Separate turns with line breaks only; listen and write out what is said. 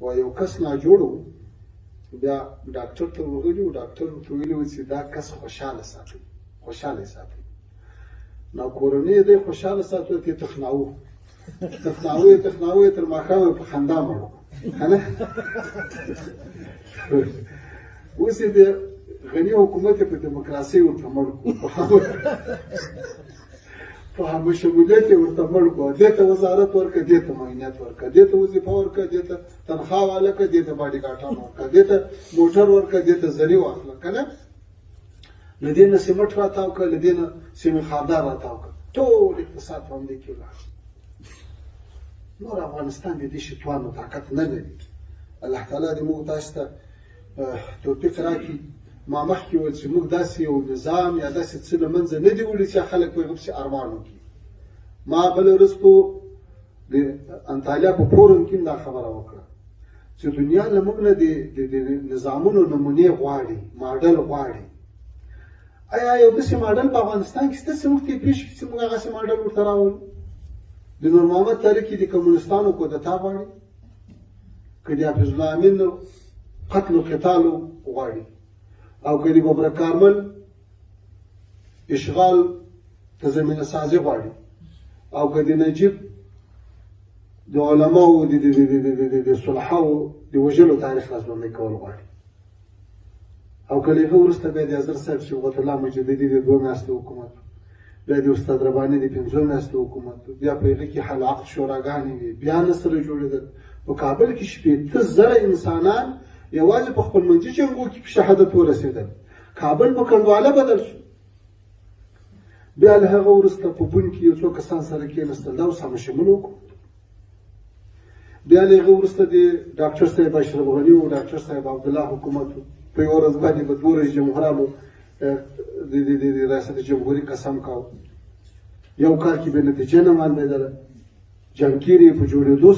و یو کس ناجوړ و، بیا ډاکټر ته ورغلي وو، ډاکټر ورته ویلي وو چې دا کس خوشحاله ساتئ، خوشحاله یې ساتئ. نو کورنۍ یې دی خوشحاله ساتو، ورته یې تخناوه تخناوه یې تر ماښامه په خندا مړ و، که نه؟ اوس یې د غني حکومت یې په ډیموکراسۍ ورته مړ کړو، په همه شمولیت یې ورته مړ کړو. دې ته وزارت ورکړه، دې ته معاینات ورکړه، دې ته وظیفه ورکړه، دې ته تنخوا واله کړه، دې ته باډي ګاټان ورکړه، دې ته موټر ورکړه، دې ته زري واخله، که نه؟ له دې نه سیمټ راتاو کړه، له دې نه سیمې خاردار راتاو کړه، ټول اقتصاد په همدې کې ولاړ. نور افغانستان د دې شي توان او طاقت نه لري. الله تعالی دې موږ تاسو ته توفیق راکړي. ما مخکې وویل چې موږ داسې یو نظام یا داسې څه له منځه نه دي وړي چې خلک په هغه پسې ارمان وکړي. ما بله ورځ د انطالیا په فورم کې دا خبره وکړه چې دنیا له موږ نه د نظامونو نمونې غواړي، ماډل غواړي. آیا یو داسې ماډل په افغانستان کې شته چې موږ ته یې پېښ کړي چې موږ هغسې ماډل ورته راولو؟ د نور محمد تاریخ کې د کمونستانو کودتا غواړي، که د حافظ الله امین قتل و قتالو غواړي، او که د ببرک کارمل اشغال ته زمینه سازي غواړي، او که د نجیب د علماو د صلحاو د وژلو تاریخ رازمندۍ کول غواړي، او که له هغه وروسته بیا د حضرت صاحب شوقت الله مجددي د 2 میاشتو حکومت، بیا د استاد رباني د 5 میاشتو حکومت، بیا په هغه کې حل عقد شوراګانې وي، بیا نه سره جوړېدل. په کابل کې 80,000 انسانان یوازې په خپلمنځي جنګو کې په شهادت ورسېدل. کابل په کنډواله بدل شو. بیا له هغه وروسته په بون کې یو څو کسان سره کېناستل، دا اوس همشمول حکومت. بیا له هغه وروسته د ډاکټر صاحب اشرف غني او ډاکټر صاحب عبدالله حکومت په یوه ورځ باندې به 2 رئیس جمهورانو د ریاست جمهوري قسم کاوه. یو کال کې به نتیجه نه معلومېدله، جنګ کېرې په جوړېدو